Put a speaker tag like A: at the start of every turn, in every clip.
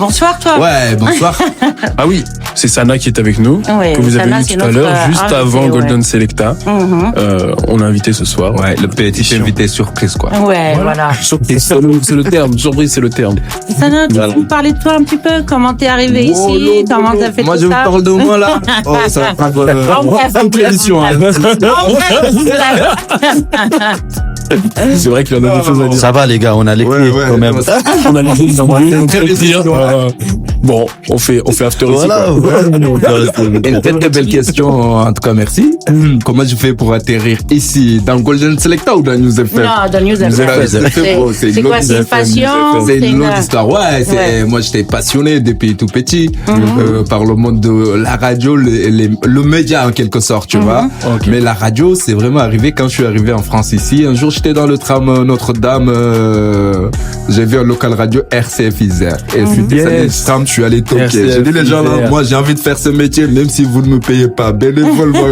A: Bonsoir, toi.
B: Ouais, bonsoir.
C: Ah oui, c'est Sana qui est avec nous,
A: Ouais,
C: que vous avez
A: Sana,
C: vu
A: c'est
C: tout à
A: notre,
C: l'heure, juste
A: invité,
C: avant
A: ouais.
C: Golden Selecta. On l'a invité ce soir.
B: Ouais, le petit invité surprise, quoi.
A: Ouais, voilà.
C: Surprise, c'est le terme. Surprise, c'est le terme.
A: Sana, tu
C: Voilà.
A: peux nous parler de toi un petit peu? Comment t'es arrivé
B: Oh,
A: ici?
B: non,
A: Comment
B: non,
A: t'as fait
B: moi,
A: tout
B: je vous
A: ça?
B: parle de moi, là. Oh, ça va prendre toute l'émission, hein.
C: C'est vrai qu'il y en a des choses à dire.
D: Ça va les gars, on a les clés quand même.
C: On a les choses à
B: Très bien,
C: dire. Bon, on fait after ici,
D: Voilà.
C: quoi.
B: Une très belle question, en tout cas, merci. Comment je fais pour atterrir ici, dans Golden Selecta ou dans News FM?
A: Non, dans News FM. C'est quoi, c'est une passion?
B: C'est une longue histoire. Ouais, moi j'étais passionné depuis tout petit par le monde de la radio, le média en quelque sorte, tu vois.
C: Okay.
B: Mais la radio, c'est vraiment arrivé quand je suis arrivé en France ici. Un jour, j'étais dans le tram Notre-Dame, j'ai vu un local radio RCF Isère. Et je suis descendu du tram, je suis allé toquer. J'ai dit les gens là, moi j'ai envie de faire ce métier, même si vous ne me payez pas, bénévolement.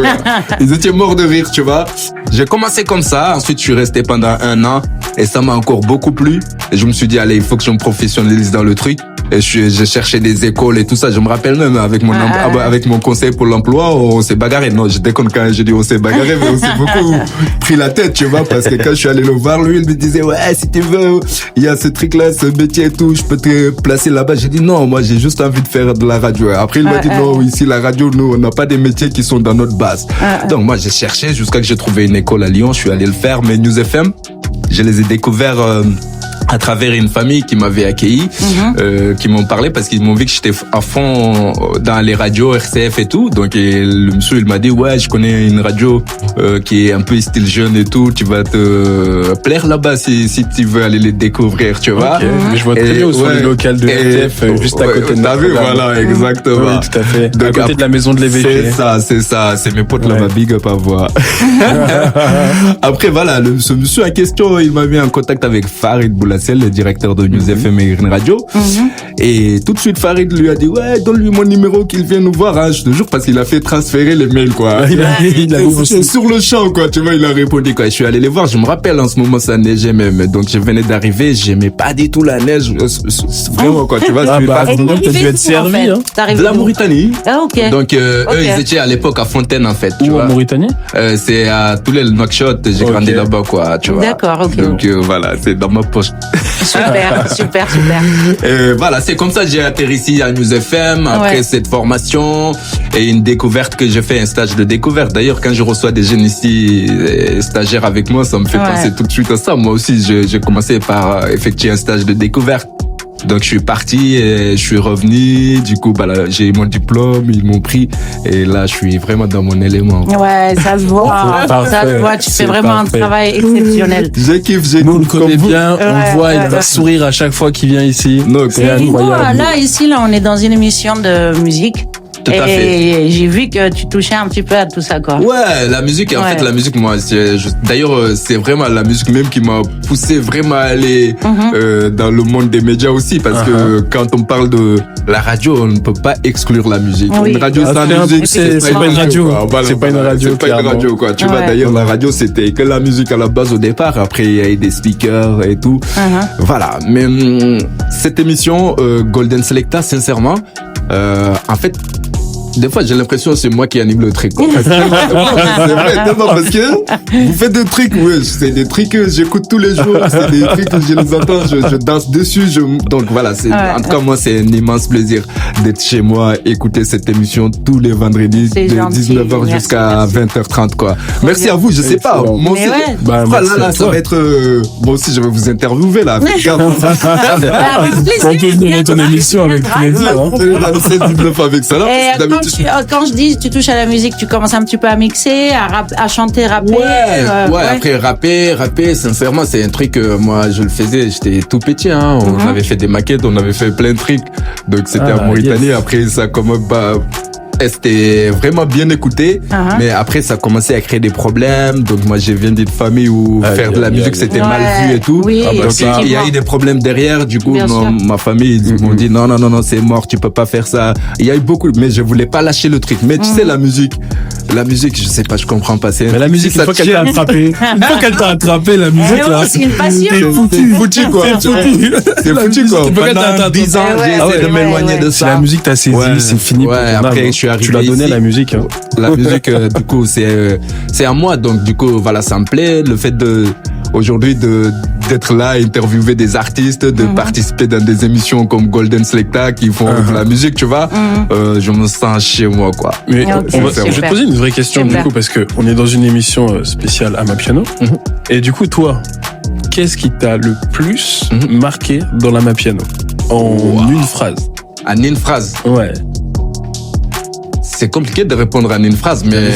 B: Ils étaient morts de rire, tu vois. J'ai commencé comme ça, ensuite je suis resté pendant 1 an et ça m'a encore beaucoup plu. Et je me suis dit, allez, il faut que je me professionnalise dans le truc. Et j'ai cherché des écoles et tout ça. Je me rappelle même avec mon conseil pour l'emploi, on s'est bagarré. Non, je déconne quand j'ai dit on s'est bagarré, mais on s'est beaucoup pris la tête, tu vois, parce que quand je suis allé le voir, lui, il me disait, ouais, si tu veux, il y a ce truc-là, ce métier et tout, je peux te placer là-bas. J'ai dit non, moi, j'ai juste envie de faire de la radio. Après, il m'a dit non, ici, la radio, nous, on n'a pas des métiers qui sont dans notre base. Donc, moi, j'ai cherché jusqu'à que j'ai trouvé une école à Lyon. Je suis allé le faire, mais News FM, je les ai découverts, à travers une famille qui m'avait accueilli, qui m'ont parlé parce qu'ils m'ont vu que j'étais à fond dans les radios RCF et tout. Donc le monsieur il m'a dit ouais, je connais une radio qui est un peu style jeune et tout, tu vas te plaire là-bas si tu veux aller les découvrir, tu vois.
C: Mais je vois très bien où sont les locales de RCF juste à côté de
B: t'as vu, voilà, exactement.
C: Oui, tout à fait.
B: Donc,
C: à côté de la maison de l'évêché.
B: C'est ça, c'est mes potes là-bas, big up à voir. Après voilà, ce monsieur en question, il m'a mis en contact avec Farid Boulassel, le directeur de News FM et Green Radio. Et tout de suite, Farid lui a dit, ouais, donne-lui mon numéro qu'il vienne nous voir, hein, je te jure, parce qu'il a fait transférer les mails, quoi. Il a sur le champ, quoi, tu vois, il a répondu, quoi. Je suis allé les voir, je me rappelle, en ce moment, ça neigeait même. Donc, je venais d'arriver, j'aimais pas du tout la neige. Vraiment, quoi, tu vois.
C: Ah, bah,
A: Et
C: t'as dû être servi, hein.
B: De la Mauritanie.
A: Ah, ok.
B: Donc, eux, ils étaient à l'époque à Fontaine, en fait, tu
C: Où
B: vois.
C: en Mauritanie?
B: C'est à Toulel, Nouakchott, j'ai grandi là-bas, quoi, tu vois.
A: D'accord, ok.
B: Donc, voilà, c'est dans ma poche.
A: Super.
B: Voilà, c'est comme ça que j'ai atterri ici à News FM, après cette formation et une découverte que j'ai fait, un stage de découverte. D'ailleurs, quand je reçois des jeunes ici, stagiaires avec moi, ça me fait penser tout de suite à ça. Moi aussi, j'ai commencé par effectuer un stage de découverte. Donc, je suis parti et je suis revenu. Du coup, j'ai eu mon diplôme, ils m'ont pris. Et là, je suis vraiment dans mon élément.
A: Ouais, ça se voit. Ça se voit. Tu fais vraiment un travail exceptionnel.
B: J'ai
C: Nous, on le connaît bien. On le voit, il va sourire à chaque fois qu'il vient ici. C'est incroyable.
A: Là, ici, on est dans une émission de musique.
B: Tout à fait.
A: Et j'ai vu que tu touchais un petit peu à tout ça, quoi.
B: Ouais, la musique, en fait, la musique, moi, d'ailleurs, c'est vraiment la musique même qui m'a poussé vraiment à aller dans le monde des médias aussi, parce que quand on parle de la radio, on ne peut pas exclure la musique.
A: Oui.
B: Une radio sans musique,
C: c'est pas une radio.
B: C'est pas une radio. C'est pas une radio, quoi. Tu vois, d'ailleurs, la radio, c'était que la musique à la base au départ. Après, il y a eu des speakers et tout. Voilà. Mais cette émission, Golden Selecta, sincèrement, en fait, des fois, j'ai l'impression que c'est moi qui anime le truc. C'est vrai, tellement parce que vous faites des trucs, c'est des trucs que j'écoute tous les jours, c'est des trucs que je les entends, je danse dessus, donc voilà, en tout cas, moi, c'est un immense plaisir d'être chez moi, écouter cette émission tous les vendredis, de 19h jusqu'à 20h30, quoi. Merci à vous, je sais pas, moi aussi, là, ça va être, moi aussi, je vais vous interviewer, là.
C: On peut donner ton émission avec plaisir.
B: Avec ça, là.
A: Quand je dis tu touches à la musique, tu commences un petit peu à mixer, à chanter, rapper.
B: Après rapper, sincèrement, c'est un truc que moi je le faisais, j'étais tout petit, hein. On avait fait des maquettes, on avait fait plein de trucs. Donc c'était en Mauritanie, après ça c'était vraiment bien écouté, mais après ça commençait à créer des problèmes. Donc moi je viens d'une famille où faire de la musique c'était mal vu et tout.
A: Oui,
B: donc il y a eu des problèmes derrière. Du coup ma famille ils m'ont dit non c'est mort, tu peux pas faire ça. Il y a eu beaucoup, mais je voulais pas lâcher le truc. Mais tu sais la musique, La musique, je sais pas, je comprends pas.
C: Mais la musique, une fois qu'elle t'a attrapé, la musique, là.
A: C'est une passion.
B: C'est foutu, quoi. C'est foutu, quoi. Pendant 10 ans, j'ai essayé de m'éloigner de ça.
C: La musique t'a saisi, c'est fini.
B: Ouais, après, je suis arrivé.
C: Tu l'as donné à la musique, hein.
B: La musique, du coup, c'est à moi. Donc, du coup, voilà, ça me plaît. Le fait aujourd'hui d'être là, interviewer des artistes, de participer dans des émissions comme Golden Selecta qui font de la musique, tu vois, je me sens chez moi, quoi.
C: Mais je vais te poser une vraie question, du coup, parce que on est dans une émission spéciale Amapiano. Et du coup, toi, qu'est-ce qui t'a le plus marqué dans l'Amapiano? En une phrase.
B: En une phrase?
C: Ouais.
B: C'est compliqué de répondre en une phrase, mais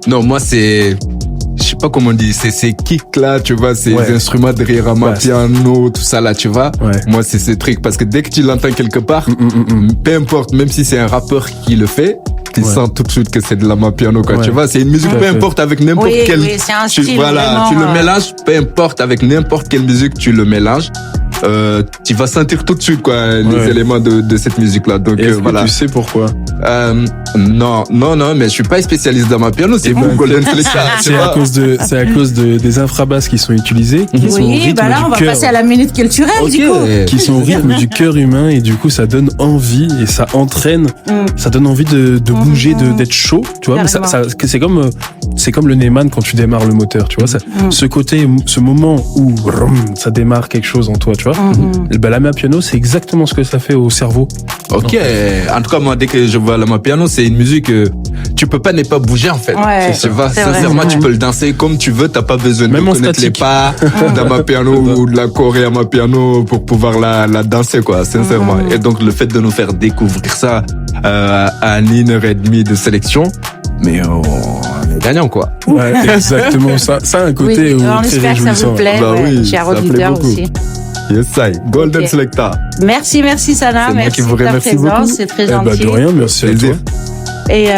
B: non, moi, je sais pas comment on dit, ces kicks là, tu vois, ces instruments derrière Amapiano, tout ça là, tu vois. Moi, c'est ces trucs, parce que dès que tu l'entends quelque part, peu importe, même si c'est un rappeur qui le fait, tu sens tout de suite que c'est de l'Amapiano, quoi. Tu vois, c'est une musique, peu importe avec n'importe quelle.
A: Oui, c'est un style.
B: Voilà, tu le mélanges, peu importe avec n'importe quelle musique, tu le mélanges. Tu vas sentir tout de suite, quoi, les éléments de cette musique-là. Donc,
C: voilà. Tu sais pourquoi?
B: Non, mais je suis pas spécialiste d'Amapiano, c'est vous, Golden Selecta.
C: C'est à cause des infrabasses qui sont utilisées, qui sont au rythme
A: là, on va passer à la minute culturelle, du coup.
C: Qui sont au rythme du cœur humain, et du coup, ça donne envie, et ça entraîne, ça donne envie de bouger, d'être chaud, tu vois. C'est comme le Neyman quand tu démarres le moteur, tu vois. Ce côté, ce moment où ça démarre quelque chose en toi, tu vois. L'Amapiano, c'est exactement ce que ça fait au cerveau.
B: Ok. En tout cas, moi, dès que je vois l'Amapiano, c'est une musique tu peux pas ne pas bouger, en fait. Tu vois, sincèrement, tu peux le danser comme tu veux, t'as pas besoin de connaître les pas d'Amapiano ou de la choré Amapiano pour pouvoir la danser, quoi, sincèrement. Et donc, le fait de nous faire découvrir ça à 1h30 de sélection, mais on est gagnant, quoi.
C: Ouais, exactement. Ça a un côté
A: on
C: très
A: espère que ça vous plaît, chers auditeurs aussi.
B: Yes, I. Golden Selecta.
A: Merci Sana, merci de ta présence, c'est très gentil.
C: De rien, merci à toi.
A: Et